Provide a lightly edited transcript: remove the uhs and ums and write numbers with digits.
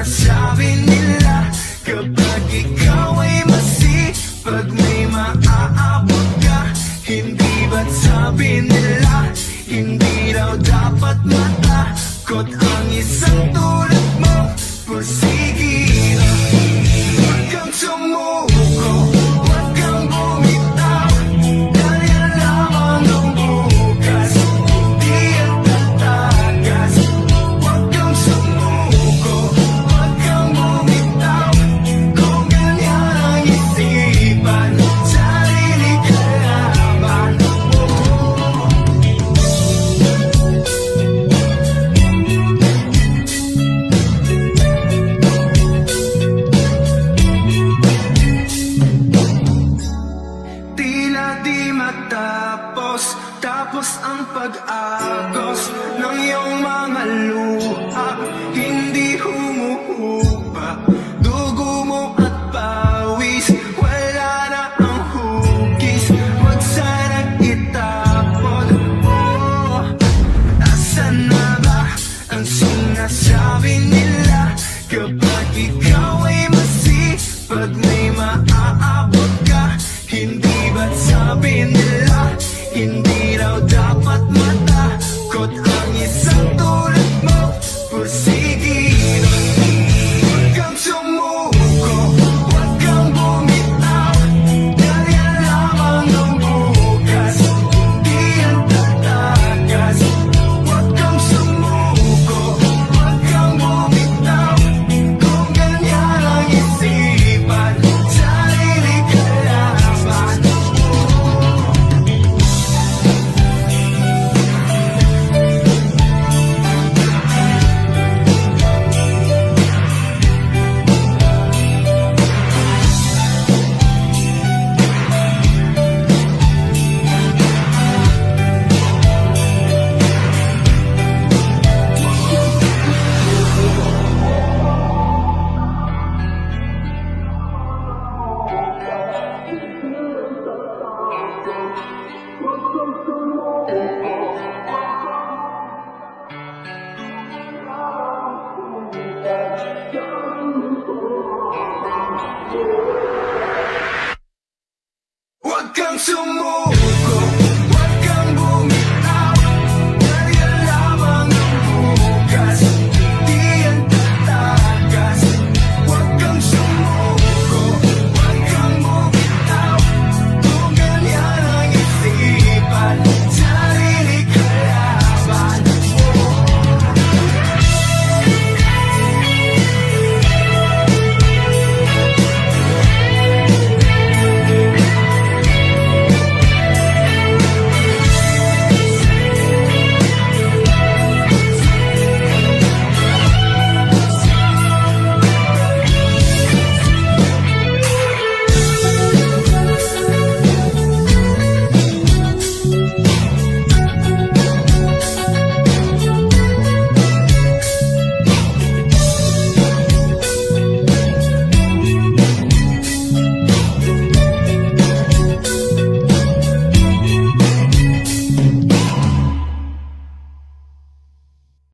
sinasabi nila kapag ikaw ay masipag may maaabot ka? Hindi ba't sabi nila hindi raw dapat matakot ang isang tulad mo? Pursige, huwag kang sumuko, huwag kang bumitaw, dahil yan lamang ang bukas, hindi ang tatagas. Huwag kang sumuko, huwag kang bumitaw, kung ganyan ang isipan, sarili ka laban. Tila di matapos, tapos ang pag-agos ng iyong mga luha, hindi humuhupa. Dugo mo at pawis, wala na ang hugis, wag sanang itapon. Oh, asan na ba ang sinasabi nila kapag ikaw ay masipag may maaabot ka? Hindi ba't sabi nila hindi raw dapat matakot ang isang tulad mo? Pursige, huwag kang sumuko, huwag kang bumitaw, dahil yan lamang ang bukas, hindi ang tatagas. Huwag kang sumuko, huwag kang bumitaw, kung ganyan ang isipan, sarili ka laban.